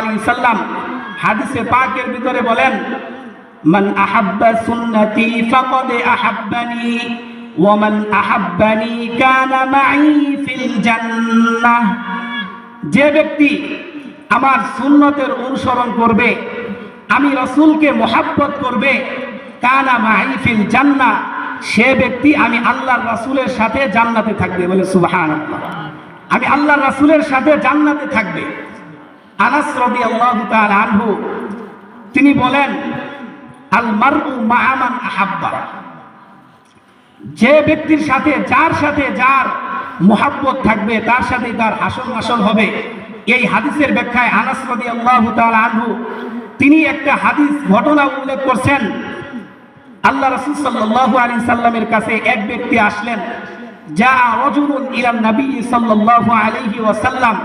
আলাইহি সাল্লাম হাদিসে পাকের ভিতরে বলেন, মান আহাব্বা সুন্নতি ফাকাদ আহাব্বানি ওয়া মান আহাব্বানি কানা মাই ফিল জান্নাহ। যে ব্যক্তি আমার সুন্নতের অনুসরণ করবে, আমি রাসূলকে মুহাব্বত করবে, কানা মাই ফিল জান্নাহ, সে ব্যক্তি আমি আল্লাহর রাসূলের সাথে জান্নাতে থাকবে। বলে সুবহানাল্লাহ। আমি আল্লাহর রাসূলের সাথে জান্নাতে থাকবে। আনাস রাদিয়াল্লাহু তাআলা আনহু তিনি বলেন, আল মারউ মা'a মান আহাব্বা, যে ব্যক্তির সাথে যার সাথে যার মুহাব্বত থাকবে তার সাথে তার হাসর নাসর হবে। এই হাদিসের ব্যাখ্যায় আনাস রাদিয়াল্লাহু তাআলা আনহু তিনি একটা হাদিস ঘটনা উল্লেখ করছেন। আল্লাহ রাসূল সাল্লাল্লাহু আলাইহি সাল্লামের কাছে এক ব্যক্তি আসলেন। যা রাজুলুন ইলা নবী সাল্লাল্লাহু আলাইহি ওয়াসাল্লাম,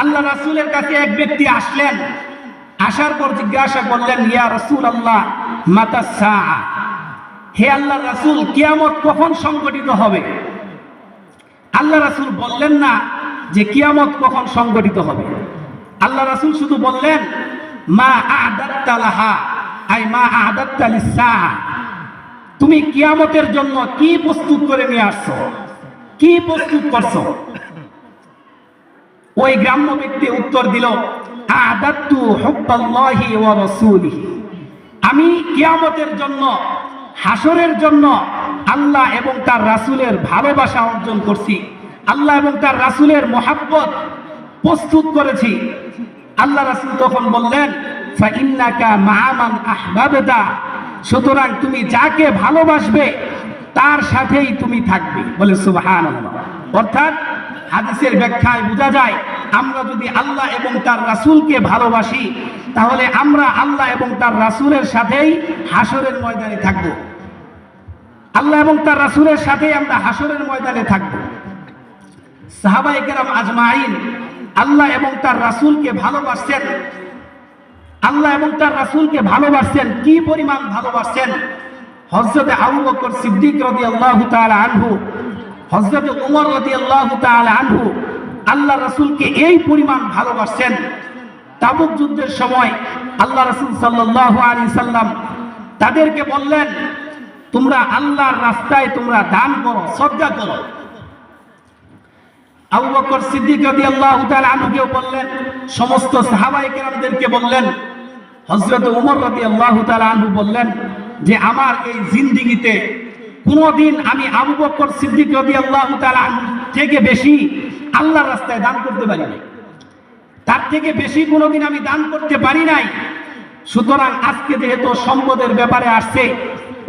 আল্লাহ রাসূলের কাছে এক ব্যক্তি আসলেন। আসার পর জিজ্ঞাসা করলেন, ইয়া রাসূলুল্লাহ মাতা সাআ, হে আল্লাহর রাসূল কিয়ামত কখন সংঘটিত হবে? আল্লাহ রাসূল বললেন না যে কিয়ামত কখন সংঘটিত হবে। আল্লাহ রাসূল শুধু বললেন, মা আ'দাত্তা লাহা, আই মা আ'দাত্তা লিস-সাআ, তুমি কিয়ামতের জন্য কি প্রস্তুত করে নিয়ে আসছো, কি প্রস্তুত করছো? ওই গ্রাম্য ব্যক্তি উত্তর দিল, আ'দাত্তু হুব্বাল্লাহি ওয়া রাসূলিহি, আমি কিয়ামতের জন্য, হাসরের জন্য আল্লাহ এবং তার রাসূলের ভালোবাসা অর্জন করছি, আল্লাহ এবং তার রাসূলের মুহাব্বত প্রস্তুত করেছি। আল্লাহ রাসূল তখন বললেন, ফা ইন্নাকা মা'a মান আহবাবতা, সুতরাং তুমি যাকে ভালোবাসবে তার সাথেই তুমি থাকবে। বলে সুবহানাল্লাহ। অর্থাৎ হাদিসের ব্যাখ্যায় বোঝা যায়, আমরা যদি আল্লাহ এবং তার রাসূলকে ভালোবাসি তাহলে আমরা আল্লাহ এবং তার রাসূলের সাথেই হাসরের ময়দানে থাকব। আল্লাহ এবং তার রাসূলের সাথেই আমরা হাসরের ময়দানে থাকব। সাহাবায়ে কেরাম আজমাইন আল্লাহ এবং তার রাসূলকে ভালোবাসতেন। আল্লাহ এবং তার রাসূলকে ভালোবাসতেন, কি পরিমাণ ভালোবাসতেন! হযরত আবু বকর সিদ্দিক রাদিয়াল্লাহু তাআলা আনহু, হযরত ওমর রাদিয়াল্লাহু তাআলা আনহু আল্লাহ রাসূলকে এই পরিমাণ ভালোবাসতেন। তাবুক যুদ্ধের সময় আল্লাহ রাসূল সাল্লাল্লাহু আলাইহি সাল্লাম তাদেরকে বললেন, তোমরা আল্লাহর রাস্তায় তোমরা দান করো, সদকা করো। আবু বকর সিদ্দিক রাদিয়াল্লাহু তাআলা আনহুকে বললেন, সমস্ত সাহাবায়ে কেরামদেরকে বললেন। হযরত ওমর রাদিয়াল্লাহু তাআলা আনহু বললেন যে আমার এই জিন্দেগিতে কোনোদিন আমি আবু বকর সিদ্দিক রাদিয়াল্লাহু তাআলা আনহু থেকে বেশি আল্লাহর রাস্তায় দান করতে পারি নাই, তার থেকে বেশি কোনোদিন আমি দান করতে পারি নাই। সুতরাং আজকে যেহেতু সম্পদের ব্যাপারে আসছে,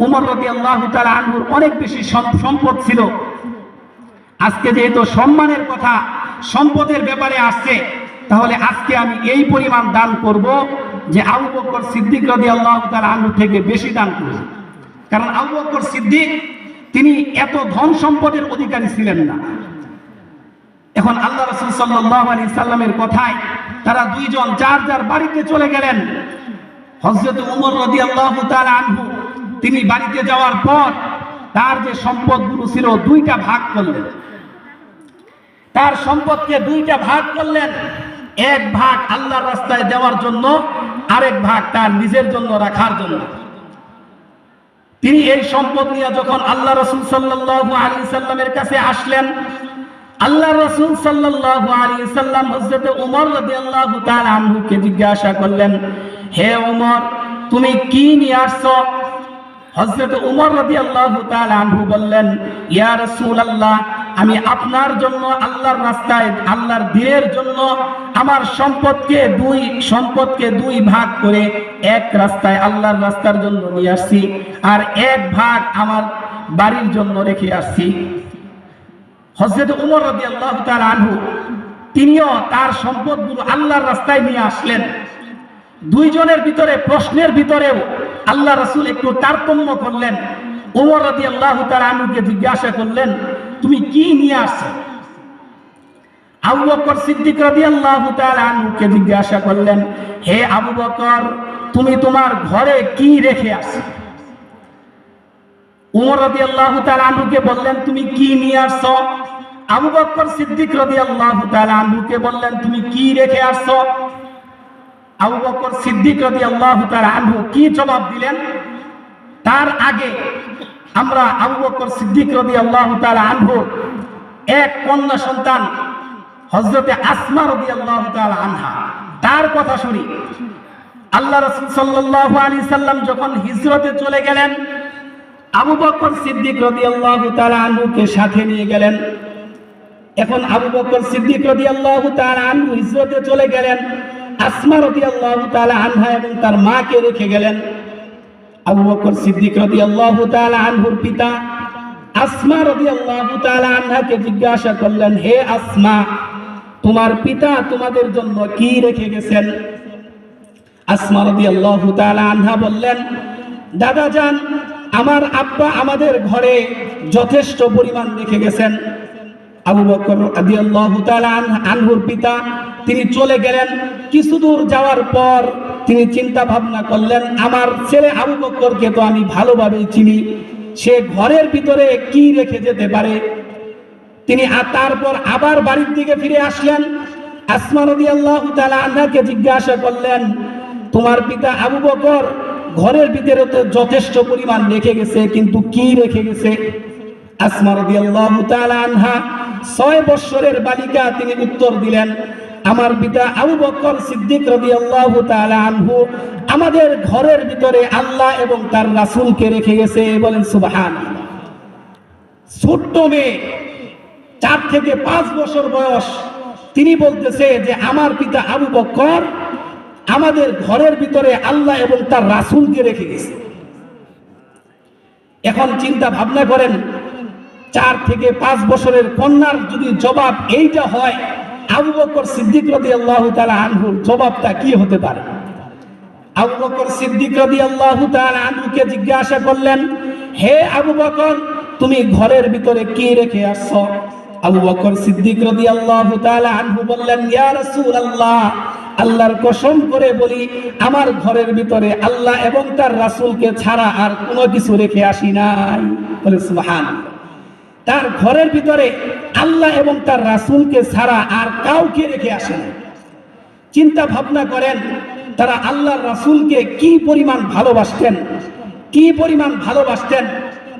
ওমর রাদিয়াল্লাহু তাআলা আনহুর অনেক বেশি সম্পদ ছিল, আজকে যেহেতু সম্মানের কথা সম্পদের ব্যাপারে আসছে, তাহলে আজকে আমি এই পরিমাণ দান করব যে আবু বকর সিদ্দিক রাদিয়াল্লাহু তাআলা আনহু থেকে বেশি দান করব। কারণ আবু বকর সিদ্দিক তিনি এত ধন সম্পদের অধিকারী ছিলেন না। এখন আল্লাহ রাসূল সাল্লাল্লাহু আলাইহি সাল্লামের কথায় তারা দুইজন যার যার বাড়িতে চলে গেলেন। হযরত ওমর রাদিয়াল্লাহু তাআলা আনহু তিনি বাড়িতে যাওয়ার পর তার যে সম্পদগুলো ছিল দুইটা ভাগ করলেন। তার সম্পদকে দুইটা ভাগ করলেন, এক ভাগ আল্লাহর রাস্তায় দেওয়ার জন্য, আরেক ভাগ তার নিজের জন্য রাখার জন্য। তিনি এই সম্পদ নিয়ে যখন আল্লাহ রাসূল সাল্লাল্লাহু আলাইহি সাল্লামের কাছে আসলেন, আল্লাহ রাসূল সাল্লাল্লাহু আলাইহি সাল্লাম হযরত ওমর রাদিয়াল্লাহু তাআলা আনহুকে জিজ্ঞাসা করলেন, হে ওমর তুমি কি নিয়ে আসছো? হযরত ওমর রাদিয়াল্লাহু তাআলা আনহু বললেন, ইয়া রাসূলুল্লাহ, আমি আপনার জন্য আল্লাহর রাস্তায়, আল্লাহর দ্বীনের জন্য আমার সম্পদকে দুই ভাগ করে এক রাস্তায় আল্লাহর রাস্তার জন্য নিয়ে আসছি, আর এক ভাগ আমার বাড়ির জন্য রেখে আসছি। হযরত ওমর রাদিয়াল্লাহু তাআলা আনহু তিনিও তার সম্পদগুলো আল্লাহর রাস্তায় নিয়ে আসলেন। দুইজনের ভিতরে প্রশ্নের ভিতরেও আল্লাহ রাসূল একটু তারতম্য করলেন। ওমর রাদিয়াল্লাহু তাআলা আনহুকে জিজ্ঞাসা করলেন, তুমি কি নিয়ে আসছো? আবু বকর সিদ্দিক রাদিয়াল্লাহু তাআলা আনহুকে জিজ্ঞাসা করলেন, হে আবু বকর তুমি তোমার ঘরে কি রেখে আসছো? ওমর রাদিয়াল্লাহু তাআলা আনহুকে বললেন, তুমি কি নিয়ে আসছো? আবু বকর সিদ্দিক রাদিয়াল্লাহু তাআলা আনহুকে বললেন, তুমি কি রেখে আসছো? আবু বকর সিদ্দিক রাদিয়াল্লাহু তাআলা আনহু কি জবাব দিলেন? তার আগে আমরা আবু বকর সিদ্দিক রাদিয়াল্লাহু তাআলা আনহু এক কন্যা সন্তান হযরতে আসমা রাদিয়াল্লাহু তাআলা আনহা তার কথা শুনি। আল্লাহ রাসূল সাল্লাল্লাহু আলাইহি সাল্লাম যখন হিজরতে চলে গেলেন, আবু বকর সিদ্দিক রাদিয়াল্লাহু তাআলা আনহুকে সাথে নিয়ে গেলেন। এখন আবু বকর সিদ্দিক রাদিয়াল্লাহু তাআলা আনহু হিজরতে চলে গেলেন, আসমা রাদিয়াল্লাহু তাআলা আনহা এবং তার মাকে রেখে গেলেন। আবু বকর সিদ্দিক রাদিয়াল্লাহু তাআলা আনহুর পিতা আসমা রাদিয়াল্লাহু তাআলা আনহাকে জিজ্ঞাসা করলেন, হে আসমা, তোমার পিতা তোমাদের জন্য কি রেখে গেছেন? আসমা রাদিয়াল্লাহু তাআলা আনহা বললেন, দাদা জান, আমার আব্বা আমাদের ঘরে যথেষ্ট পরিমাণ রেখে গেছেন। আবু বকর রাদিয়াল্লাহু তাআলা আনহুর পিতা তিনি চলে গেলেন। কিছু দূর যাওয়ার পর তিনি চিন্তা ভাবনা করলেন, আমার ছেলে আবু বকরকে তো আমি ভালোভাবেই চিনি, সে ঘরের ভিতরে কি রেখে যেতে পারে। তিনি তারপর আবার বাড়ির দিকে ফিরে আসলেন। আসমা রাদিয়াল্লাহু তাআলা আনহাকে জিজ্ঞাসা করলেন, তোমার পিতা আবু বকর ঘরের ভিতরে তো যথেষ্ট পরিমাণ রেখে গেছে, কিন্তু কি রেখে গেছে? আসমা রাদিয়াল্লাহু তাআলা আনহা 6 বছরের বালিকা, তিনি উত্তর দিলেন, আমার পিতা আবু বকর সিদ্দিক রাদিয়াল্লাহু তাআলা আনহু আমাদের ঘরের ভিতরে আল্লাহ এবং তার রাসূলকে রেখে গেছে। বলেন সুবহানাল্লাহ। ছোট্ট মেয়ে 4 থেকে 5 বছর বয়স, তিনি বলতেছে যে আমার পিতা আবু বকর আমাদের ঘরের ভিতরে আল্লাহ এবং তার রাসূলকে রেখে গেছে। এখন চিন্তা ভাবনা করেন, 4 থেকে 5 বছরের কন্যার যদি জবাব এইটা হয়, আবু বকর সিদ্দিক রাদিয়াল্লাহু তাআলা আনহুর জবাবটা কি হতে পারে? আবু বকর সিদ্দিক রাদিয়াল্লাহু তাআলা আনহুকে জিজ্ঞাসা করলেন, হে আবু বকর, তুমি ঘরের ভিতরে কি রেখে আসছো? আবু বকর সিদ্দিক রাদিয়াল্লাহু তাআলা আনহু বললেন, ইয়া রাসূলুল্লাহ, আল্লাহর কসম করে বলি, আমার ঘরের ভিতরে আল্লাহ এবং তার রাসূলকে ছাড়া আর কোনো কিছু রেখে আসি নাই। বলে সুবহানাল্লাহ। তার ঘরের ভিতরে আল্লাহ এবং তার রাসূলকে ছাড়া আর কাউকে রেখে আসে না। চিন্তা ভাবনা করেন, তারা আল্লাহর রাসূলকে কি পরিমাণ ভালোবাসতেন, কি পরিমাণ ভালোবাসতেন।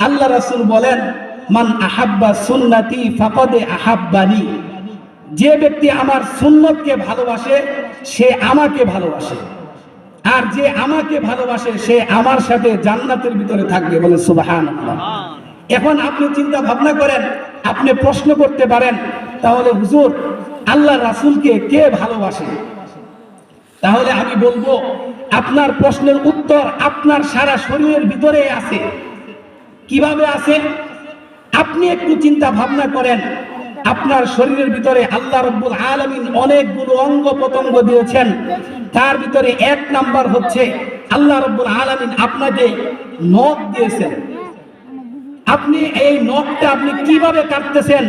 আল্লাহ রাসূল বলেন, মান আহাব্বা সুন্নতি ফাকাদ আহাব্বানি, যে ব্যক্তি আমার সুন্নতকে ভালোবাসে সে আমাকে ভালোবাসে, আর যে আমাকে ভালোবাসে সে আমার সাথে জান্নাতের ভিতরে থাকবে। বলে সুবহানাল্লাহ। এখন আপনি চিন্তা ভাবনা করেন, আপনি প্রশ্ন করতে পারেন, তাহলে হুজুর আল্লাহ রাসূলকে কে ভালোবাসে? তাহলে আমি বলবো, আপনার প্রশ্নের উত্তর আপনার সারা শরীরের ভিতরে আছে। কিভাবে আছে? আপনি একটু চিন্তা ভাবনা করেন, আপনার শরীরের ভিতরে আল্লাহ রাব্বুল আলামিন অনেকগুলো অঙ্গ প্রত্যঙ্গ দিয়েছেন। তার ভিতরে 1 নাম্বার হচ্ছে আল্লাহ রাব্বুল আলামিন আপনাকে নখ দিয়েছেন। আপনি এই নখটা আপনি কিভাবে কাটতেছেন?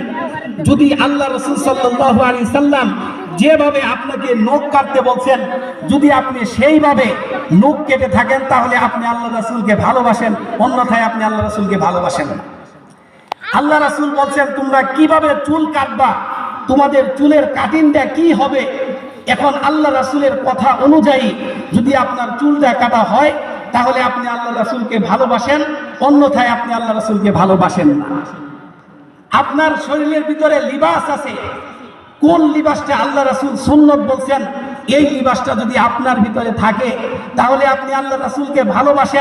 যদি আল্লাহ রাসূল সাল্লাল্লাহু আলাইহি সাল্লাম যেভাবে আপনাকে নখ কাটতে বলছেন, যদি আপনি সেইভাবে নখ কেটে থাকেন, তাহলে আপনি আল্লাহ রাসূলকে ভালোবাসেন, অন্যথায় আপনি আল্লাহ রাসূলকে ভালোবাসেন না। আল্লাহ রাসূল বলছেন, তোমরা কিভাবে চুল কাটবা, তোমাদের চুলের কাটিংটা কি হবে। এখন আল্লাহ রাসূলের কথা অনুযায়ী যদি আপনার চুলটা কাটা হয়, তাহলে আপনি আল্লাহ রাসূলকে ভালোবাসেন, অন্যথায় আপনি আল্লাহ রাসূলকে ভালোবাসেন না। আপনার শরীরের ভিতরে লিবাস আছে, কোন লিবাসটা আল্লাহ রাসূল সুন্নত বলছেন, এই লিবাসটা যদি আপনার ভিতরে থাকে, তাহলে আপনি আল্লাহ রাসূলকে ভালোবাসেন,